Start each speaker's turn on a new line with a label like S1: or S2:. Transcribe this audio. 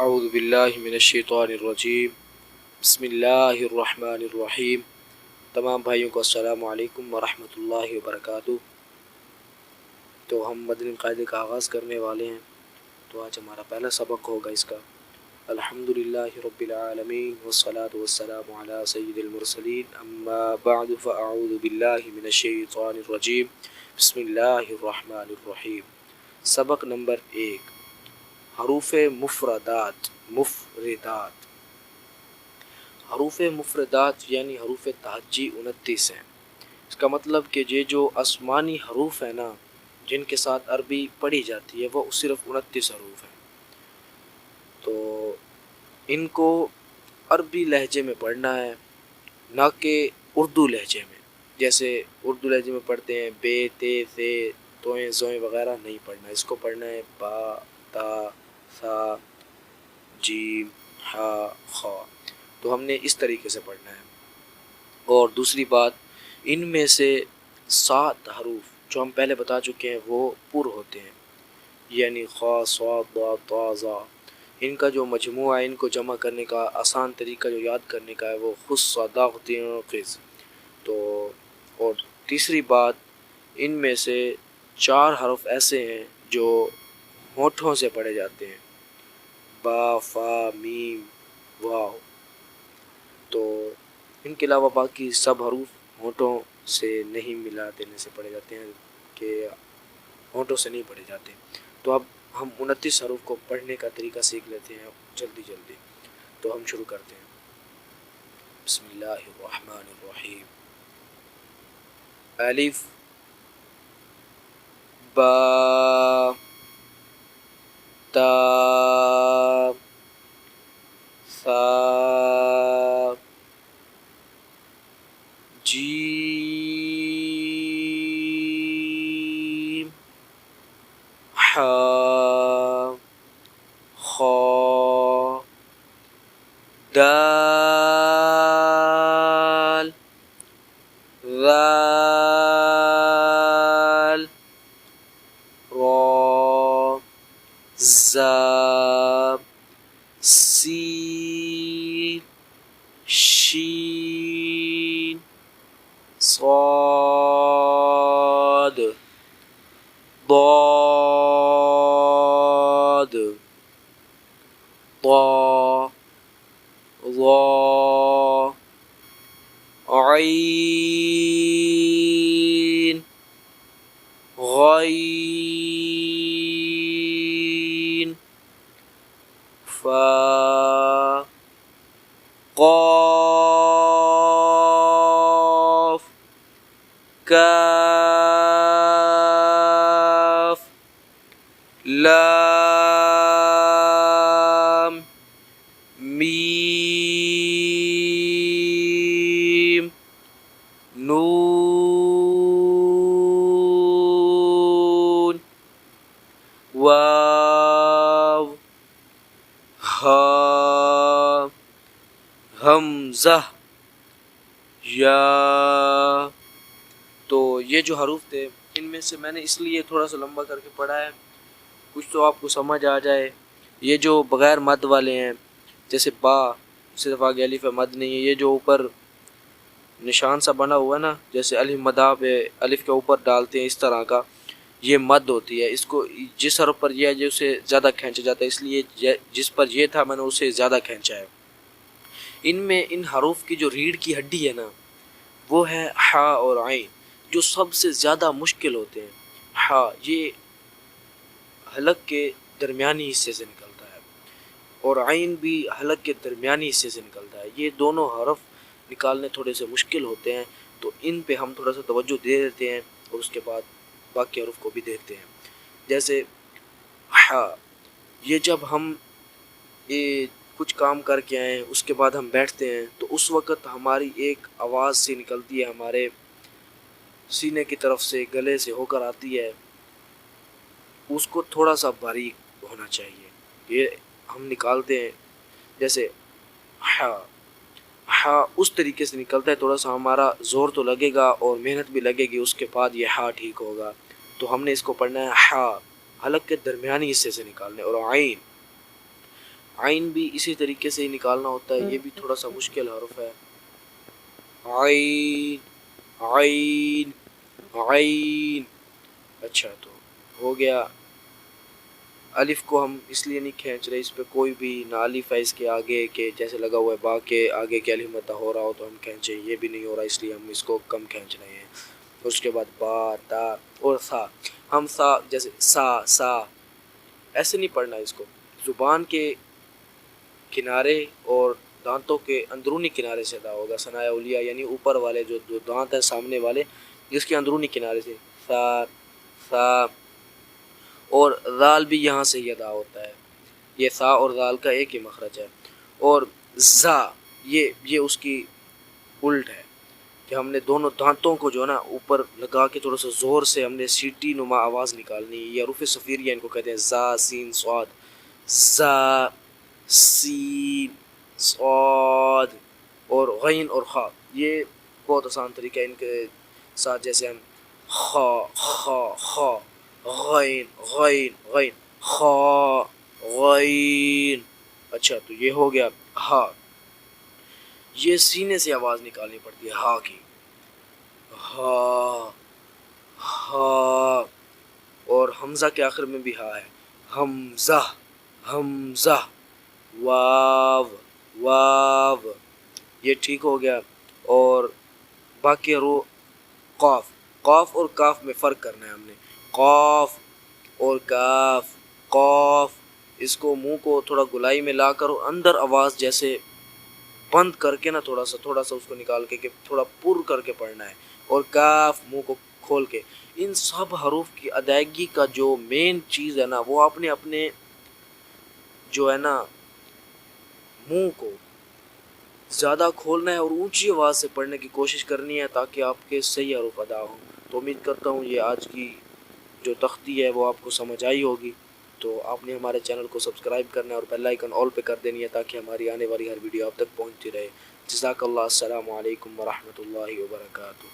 S1: اعوذ باللہ من الشیطان الرجیم، بسم اللہ الرحمن الرحیم۔ تمام بھائیوں کو السلام علیکم ورحمۃ اللہ وبرکاتہ۔ تو ہم مدنی قاعدے کا آغاز کرنے والے ہیں۔ تو آج ہمارا پہلا سبق ہوگا اس کا۔ الحمدللہ رب العالمین والصلاة والسلام علی سید المرسلین، اما بعد فاعوذ باللہ من الشیطان الرجیم، بسم اللہ الرحمن الرحیم۔ سبق نمبر 1، حروف مفردات حروف مفردات یعنی حروف تہجی 29 ہیں۔ اس کا مطلب کہ یہ جو آسمانی حروف ہیں نا، جن کے ساتھ عربی پڑھی جاتی ہے، وہ صرف 29 حروف ہیں۔ تو ان کو عربی لہجے میں پڑھنا ہے، نہ کہ اردو لہجے میں۔ جیسے اردو لہجے میں پڑھتے ہیں بے تے سے توئیں زوئیں وغیرہ نہیں پڑھنا، اس کو پڑھنا ہے با تا ثا جیم ہا خا۔ تو ہم نے اس طریقے سے پڑھنا ہے۔ اور دوسری بات، ان میں سے 7 حروف جو ہم پہلے بتا چکے ہیں وہ پر ہوتے ہیں، یعنی خا صاد ضاد طا ظا۔ ان کا جو مجموعہ ہے، ان کو جمع کرنے کا آسان طریقہ جو یاد کرنے کا ہے وہ خص صداق قز۔ تو اور تیسری بات، ان میں سے 4 حرف ایسے ہیں جو ہونٹوں سے پڑھے جاتے ہیں، با فا میم واو۔ تو ان کے علاوہ باقی سب حروف ہونٹوں سے نہیں ملا دینے سے پڑھے جاتے ہیں، کہ ہونٹوں سے نہیں پڑھے جاتے۔ تو اب ہم 29 حروف کو پڑھنے کا طریقہ سیکھ لیتے ہیں جلدی۔ تو ہم شروع کرتے ہیں۔ بسم اللہ الرحمن الرحیم۔ الف با تا ثا جیم ہا خا دال ذال را زا سین شین صاد ضاد طا ظا عین غین فا قاف کاف لام میم نون واو ہا حمزہ یا۔ تو یہ جو حروف تھے، ان میں سے میں نے اس لیے تھوڑا سا لمبا کر کے پڑھا ہے، کچھ تو آپ کو سمجھ آ جائے۔ یہ جو بغیر مد والے ہیں، جیسے با صرف آگے الف مد نہیں ہے، یہ جو اوپر نشان سا بنا ہوا ہے نا، جیسے الف مدہ پہ الف کے اوپر ڈالتے ہیں، اس طرح کا یہ مد ہوتی ہے۔ اس کو جس حرف پر یہ ہے جو اسے زیادہ کھینچا جاتا ہے، اس لیے جس پر یہ تھا میں نے اسے زیادہ کھینچا ہے۔ ان میں ان حروف کی جو ریڑھ کی ہڈی ہے نا، وہ ہے ہا اور عین، جو سب سے زیادہ مشکل ہوتے ہیں۔ ہا یہ حلق کے درمیانی حصے سے نکلتا ہے، اور عین بھی حلق کے درمیانی حصے سے نکلتا ہے۔ یہ دونوں حرف نکالنے تھوڑے سے مشکل ہوتے ہیں، تو ان پہ ہم تھوڑا سا توجہ دے دیتے ہیں، اور اس کے بعد باقی حروف کو بھی دیکھتے ہیں۔ جیسے ہا، یہ جب ہم کچھ کام کر کے آئیں، اس کے بعد ہم بیٹھتے ہیں، تو اس وقت ہماری ایک آواز سی نکلتی ہے، ہمارے سینے کی طرف سے، گلے سے ہو کر آتی ہے، اس کو تھوڑا سا باریک ہونا چاہیے۔ یہ ہم نکالتے ہیں، جیسے ہا اس طریقے سے نکلتا ہے، تھوڑا سا ہمارا زور تو لگے گا اور محنت بھی لگے گی، اس کے بعد یہ ہا ٹھیک ہوگا۔ تو ہم نے اس کو پڑھنا ہے ہا، حلق کے درمیانی حصے سے نکالنے۔ اور عین بھی اسی طریقے سے ہی نکالنا ہوتا ہے، یہ بھی تھوڑا سا مشکل حرف ہے. عین عین عین. اچھا تو ہو گیا. الف کو ہم اس لیے نہیں کھینچ رہے، اس پہ کوئی بھی نہ الف ہے اس کے آگے کہ جیسے لگا ہوا ہے با کے آگے کے الف مدہ ہو رہا ہو تو ہم کھینچیں، یہ بھی نہیں ہو رہا، اس لیے ہم اس کو کم کھینچ رہے ہیں. اس کے بعد با تا اور سا. ہم سا جیسے سا ایسے نہیں پڑھنا، اس کو زبان کے کنارے اور دانتوں کے اندرونی کنارے سے ادا ہوگا. ثناء اولیاء یعنی اوپر والے جو دانت ہیں سامنے والے، جس کے اندرونی کنارے سے سا سا. اور ذال بھی یہاں سے ہی ادا ہوتا ہے، یہ سا اور ذال کا ایک ہی مخرج ہے. اور زا یہ اس کی الٹ ہے کہ ہم نے دونوں دانتوں کو جو ہے نا اوپر لگا کے تھوڑا سا زور سے ہم نے سیٹی نما آواز نکالنی. یہ حروف صفیریہ ان کو کہتے ہیں، زا سین صاد، زا سین صاد. اور غین اور خا یہ بہت آسان طریقہ ہے ان کے ساتھ، جیسے ہم خا خا خا غین غین غین خا غین. اچھا تو یہ ہو گیا. ہا یہ سینے سے آواز نکالنی پڑتی ہے ہا کی، ہا ہا. اور حمزہ کے آخر میں بھی ہا ہے، حمزہ حمزہ. واو واو یہ ٹھیک ہو گیا. اور باقی قاف قاف اور کاف میں فرق کرنا ہے ہم نے. قاف اور کاف. قاف اس کو منہ کو تھوڑا گلائی میں لا کر اور اندر آواز جیسے بند کر کے نا تھوڑا سا اس کو نکال کے کہ تھوڑا پر کر کے پڑھنا ہے. اور کاف منہ کو کھول کے. ان سب حروف کی ادائیگی کا جو مین چیز ہے نا وہ آپ نے اپنے جو ہے نا منہ کو زیادہ کھولنا ہے اور اونچی آواز سے پڑھنے کی کوشش کرنی ہے تاکہ آپ کے صحیح حروف ادا ہوں. تو امید کرتا ہوں یہ آج کی جو تختی ہے وہ آپ کو سمجھ آئی ہوگی. تو آپ نے ہمارے چینل کو سبسکرائب کرنا ہے اور بیل آئیکن آل پہ کر دینی ہے تاکہ ہماری آنے والی ہر ویڈیو آپ تک پہنچتی رہے. جزاک اللہ. السلام علیکم ورحمۃ اللہ وبرکاتہ.